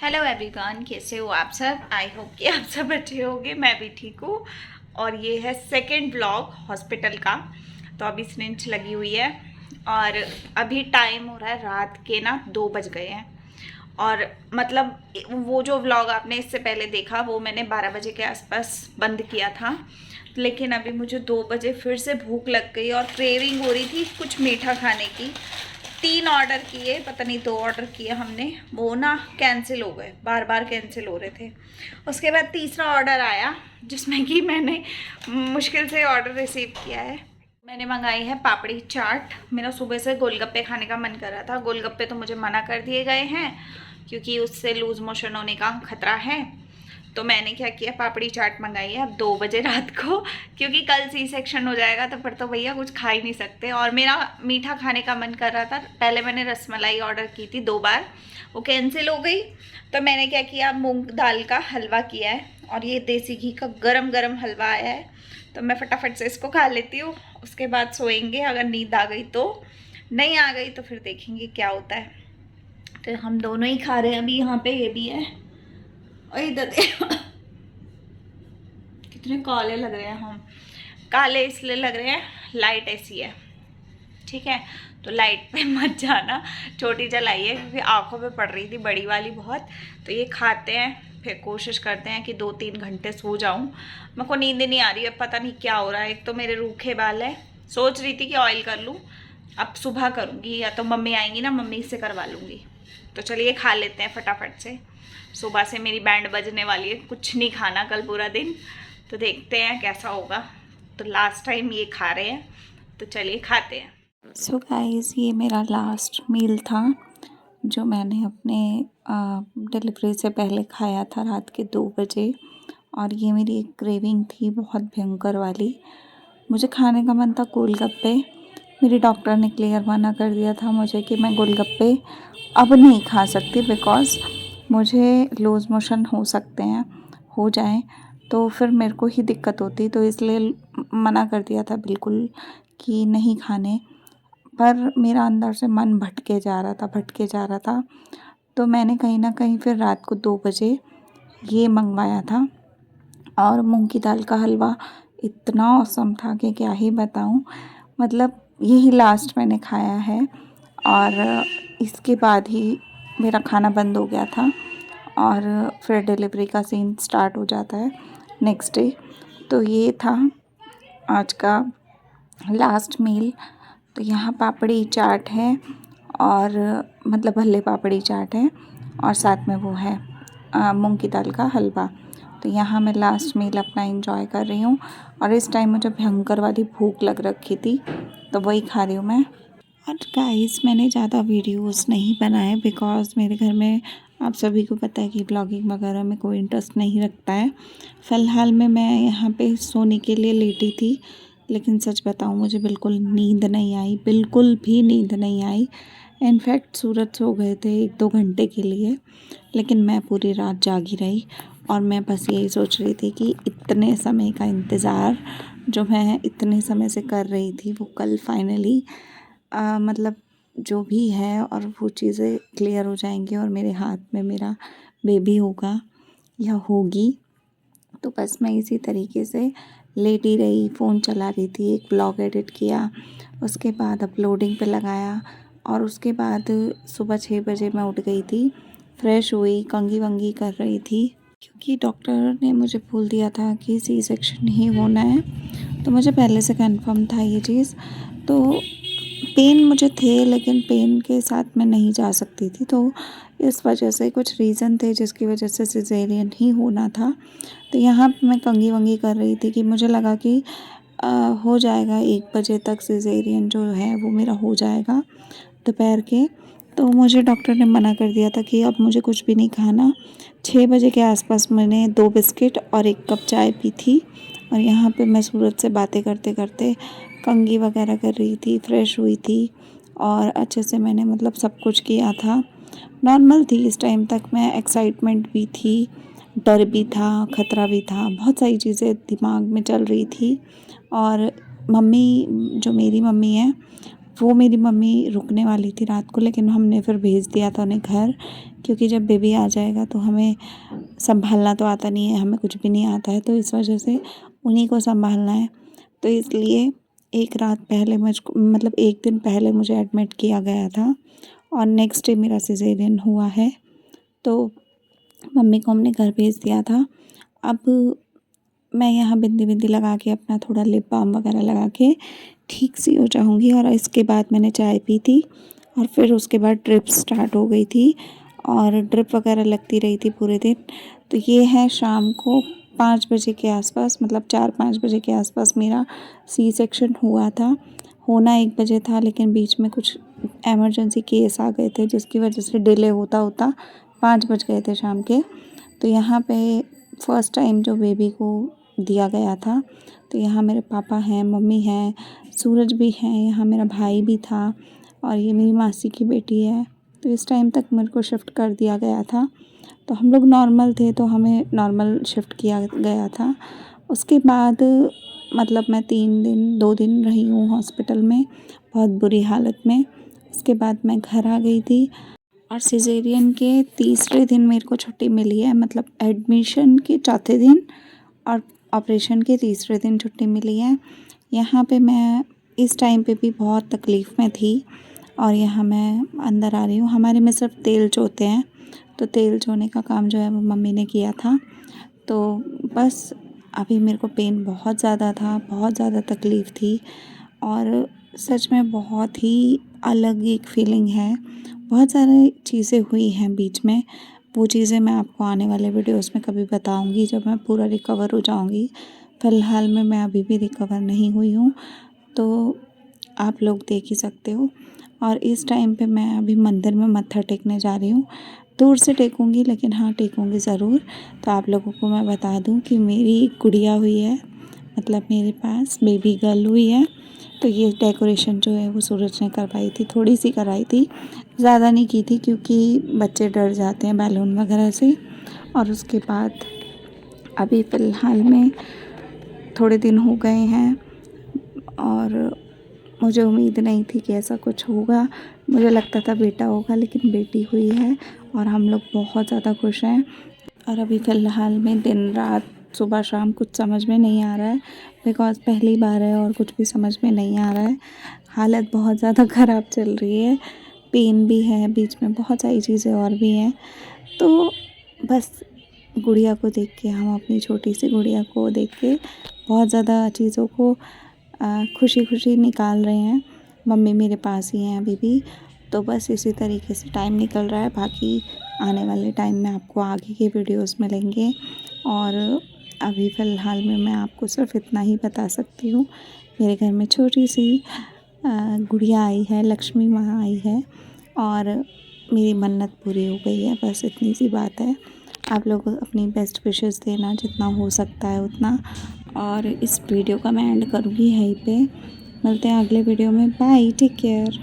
Hello everyone, कैसे हो आप सब। आई होप कि आप सब अच्छे होंगे। मैं भी ठीक हूँ। और ये है सेकंड व्लॉग हॉस्पिटल का। तो अभी सिरिंज लगी हुई है और अभी टाइम हो रहा है रात के ना 2 बज गए हैं। और मतलब वो जो व्लॉग आपने इससे पहले देखा वो मैंने 12 बजे के आसपास बंद किया था। लेकिन अभी मुझे 2 बजे फिर से भूख लग गई और क्रेविंग हो रही थी कुछ मीठा खाने की। 3 ऑर्डर किए, पता नहीं 2 ऑर्डर किए हमने, वो ना कैंसिल हो गए, बार बार कैंसिल हो रहे थे। उसके बाद तीसरा ऑर्डर आया जिसमें कि मैंने मुश्किल से ऑर्डर रिसीव किया है। मैंने मंगाई है पापड़ी चाट। मेरा सुबह से गोलगप्पे खाने का मन कर रहा था। गोलगप्पे तो मुझे मना कर दिए गए हैं क्योंकि उससे लूज मोशन होने का खतरा है। तो मैंने क्या किया, पापड़ी चाट मंगाई है अब 2 बजे रात को, क्योंकि कल सी सेक्शन हो जाएगा तो फिर तो भैया कुछ खा ही नहीं सकते। और मेरा मीठा खाने का मन कर रहा था। पहले मैंने रसमलाई ऑर्डर की थी 2 बार, वो कैंसिल हो गई। तो मैंने क्या किया, मूंग दाल का हलवा किया है और ये देसी घी का गरम गरम हलवा आया है। तो मैं फटाफट से इसको खा लेती हूँ, उसके बाद सोएंगे। अगर नींद आ गई तो, नहीं आ गई तो फिर देखेंगे क्या होता है। तो हम दोनों ही खा रहे हैं अभी। यहाँ पे ये भी है और इधर कितने काले लग रहे हैं हम। काले इसलिए लग रहे हैं, लाइट ऐसी है, ठीक है। तो लाइट पे मत जाना, छोटी जलाइए क्योंकि आंखों पे पड़ रही थी बड़ी वाली बहुत। तो ये खाते हैं, फिर कोशिश करते हैं कि 2-3 घंटे सो जाऊं। मेरे को नींद नहीं आ रही है, पता नहीं क्या हो रहा है। एक तो मेरे रूखे बाल है, सोच रही थी कि ऑयल कर लूँ, अब सुबह करूँगी या तो मम्मी आएंगी ना, मम्मी से करवा लूँगी। तो चलिए खा लेते हैं फटाफट से। सुबह से मेरी बैंड बजने वाली है, कुछ नहीं खाना कल पूरा दिन। तो देखते हैं कैसा होगा। तो लास्ट टाइम ये खा रहे हैं, तो चलिए खाते हैं। सो गाइस, ये मेरा लास्ट मील था जो मैंने अपने डिलीवरी से पहले खाया था रात के 2 बजे। और ये मेरी एक क्रेविंग थी बहुत भयंकर वाली, मुझे खाने का मन था गोलगप्पे। मेरी डॉक्टर ने क्लियर मना कर दिया था मुझे कि मैं गोलगप्पे अब नहीं खा सकती, बिकॉज़ मुझे लूज़ मोशन हो सकते हैं, हो जाएं तो फिर मेरे को ही दिक्कत होती। तो इसलिए मना कर दिया था बिल्कुल कि नहीं खाने। पर मेरा अंदर से मन भटके जा रहा था, भटके जा रहा था। तो मैंने कहीं ना कहीं फिर रात को 2 बजे ये मंगवाया था। और मूंग की दाल का हलवा इतना औसम था कि क्या ही बताऊं। मतलब यही लास्ट मैंने खाया है और इसके बाद ही मेरा खाना बंद हो गया था। और फिर डिलीवरी का सीन स्टार्ट हो जाता है नेक्स्ट डे। तो ये था आज का लास्ट मील। तो यहाँ पापड़ी चाट है और मतलब भल्ले पापड़ी चाट है और साथ में वो है मूंग की दाल का हलवा। तो यहाँ मैं लास्ट मील अपना एंजॉय कर रही हूँ और इस टाइम मुझे भयंकर वाली भूख लग रखी थी, तो वही खा रही हूँ मैं। और गाइस, मैंने ज़्यादा वीडियोस नहीं बनाए बिकॉज़ मेरे घर में आप सभी को पता है कि ब्लॉगिंग वगैरह में कोई इंटरेस्ट नहीं रखता है। फ़िलहाल में मैं यहाँ पे सोने के लिए लेटी थी, लेकिन सच बताऊँ मुझे बिल्कुल नींद नहीं आई, बिल्कुल भी नींद नहीं आई। इनफैक्ट सूरज सो गए थे 1-2 घंटे के लिए, लेकिन मैं पूरी रात जागी रही। और मैं बस यही सोच रही थी कि इतने समय का इंतज़ार जो मैं इतने समय से कर रही थी वो कल फाइनली मतलब जो भी है और वो चीज़ें क्लियर हो जाएंगी और मेरे हाथ में मेरा बेबी होगा या होगी। तो बस मैं इसी तरीके से लेटी रही, फ़ोन चला रही थी, एक ब्लॉग एडिट किया, उसके बाद अपलोडिंग पे लगाया। और उसके बाद सुबह 6 बजे मैं उठ गई थी, फ्रेश हुई, कंघी वंगी कर रही थी क्योंकि डॉक्टर ने मुझे बोल दिया था कि सी सेक्शन ही होना है। तो मुझे पहले से कंफर्म था ये चीज़। तो पेन मुझे थे, लेकिन पेन के साथ मैं नहीं जा सकती थी। तो इस वजह से कुछ रीज़न थे जिसकी वजह से सिजेरियन ही होना था। तो यहाँ पे मैं कंघी वंगी कर रही थी कि मुझे लगा कि हो जाएगा 1 बजे तक सिजेरियन जो है वो मेरा हो जाएगा दोपहर के। तो मुझे डॉक्टर ने मना कर दिया था कि अब मुझे कुछ भी नहीं खाना। 6 बजे के आसपास मैंने 2 बिस्किट और 1 कप चाय पी थी। और यहाँ पे मैं सूरज से बातें करते करते कंघी वगैरह कर रही थी, फ्रेश हुई थी और अच्छे से मैंने मतलब सब कुछ किया था। नॉर्मल थी इस टाइम तक मैं, एक्साइटमेंट भी थी, डर भी था, खतरा भी था, बहुत सारी चीज़ें दिमाग में चल रही थी। और मम्मी, जो मेरी मम्मी है, वो मेरी मम्मी रुकने वाली थी रात को, लेकिन हमने फिर भेज दिया था उन्हें घर क्योंकि जब बेबी आ जाएगा तो हमें संभालना तो आता नहीं है, हमें कुछ भी नहीं आता है, तो इस वजह से उन्हीं को संभालना है। तो इसलिए एक रात पहले मुझको मतलब एक दिन पहले मुझे एडमिट किया गया था और नेक्स्ट डे मेरा सिजेरियन हुआ है। तो मम्मी को हमने घर भेज दिया था। अब मैं यहाँ बिंदी बिंदी लगा के अपना थोड़ा लिप बाम वगैरह लगा के ठीक सी हो जाऊँगी। और इसके बाद मैंने चाय पी थी और फिर उसके बाद ड्रिप स्टार्ट हो गई थी और ड्रिप वगैरह लगती रही थी पूरे दिन। तो ये है शाम को 5 बजे के आसपास, मतलब 4-5 बजे के आसपास मेरा सी सेक्शन हुआ था। होना 1 बजे था, लेकिन बीच में कुछ एमरजेंसी केस आ गए थे जिसकी वजह से डिले होता होता 5 बज गए थे शाम के। तो यहाँ पे फर्स्ट टाइम जो बेबी को दिया गया था, तो यहाँ मेरे पापा हैं, मम्मी हैं, सूरज भी हैं, यहाँ मेरा भाई भी था और ये मेरी मासी की बेटी है। तो इस टाइम तक मेरे को शिफ्ट कर दिया गया था। तो हम लोग नॉर्मल थे तो हमें नॉर्मल शिफ्ट किया गया था। उसके बाद मतलब मैं 2 दिन रही हूँ हॉस्पिटल में बहुत बुरी हालत में। उसके बाद मैं घर आ गई थी और सिजेरियन के तीसरे दिन मेरे को छुट्टी मिली है, मतलब एडमिशन के चौथे दिन और ऑपरेशन के तीसरे दिन छुट्टी मिली है। यहाँ पे मैं इस टाइम पे भी बहुत तकलीफ़ में थी और यहाँ मैं अंदर आ रही हूँ। हमारे में सिर्फ तेल चोते हैं, तो तेल चोने का काम जो है वो मम्मी ने किया था। तो बस अभी मेरे को पेन बहुत ज़्यादा था, बहुत ज़्यादा तकलीफ़ थी और सच में बहुत ही अलग एक फ़ीलिंग है। बहुत सारी चीज़ें हुई हैं बीच में, वो चीज़ें मैं आपको आने वाले वीडियोस में कभी बताऊंगी जब मैं पूरा रिकवर हो जाऊंगी। फ़िलहाल में मैं अभी भी रिकवर नहीं हुई हूँ, तो आप लोग देख ही सकते हो। और इस टाइम पे मैं अभी मंदिर में मत्था टेकने जा रही हूँ। दूर से टेकूंगी लेकिन हाँ टेकूंगी ज़रूर। तो आप लोगों को मैं बता दूँ कि मेरी एक गुड़िया हुई है, मतलब मेरे पास बेबी गर्ल हुई है। तो ये डेकोरेशन जो है वो सूरज ने करवाई थी, थोड़ी सी कराई थी, ज़्यादा नहीं की थी क्योंकि बच्चे डर जाते हैं बैलून वगैरह से। और उसके बाद अभी फ़िलहाल में थोड़े दिन हो गए हैं और मुझे उम्मीद नहीं थी कि ऐसा कुछ होगा। मुझे लगता था बेटा होगा, लेकिन बेटी हुई है और हम लोग बहुत ज़्यादा खुश हैं। और अभी फ़िलहाल में दिन रात सुबह शाम कुछ समझ में नहीं आ रहा है, बिकॉज़ पहली बार है और कुछ भी समझ में नहीं आ रहा है। हालत बहुत ज़्यादा ख़राब चल रही है, पेन भी है, बीच में बहुत सारी चीज़ें और भी हैं। तो बस गुड़िया को देख के, हम अपनी छोटी सी गुड़िया को देख के बहुत ज़्यादा चीज़ों को खुशी खुशी निकाल रहे हैं। मम्मी मेरे पास ही हैं अभी भी। तो बस इसी तरीके से टाइम निकल रहा है। बाकी आने वाले टाइम में आपको आगे के वीडियोस मिलेंगे और अभी फ़िलहाल में मैं आपको सिर्फ इतना ही बता सकती हूँ। मेरे घर में छोटी सी गुड़िया आई है, लक्ष्मी माँ आई है और मेरी मन्नत पूरी हो गई है। बस इतनी सी बात है। आप लोग अपनी बेस्ट विशेस देना जितना हो सकता है उतना। और इस वीडियो का मैं एंड करूँगी यहीं पे। मिलते हैं अगले वीडियो में। Bye, take care.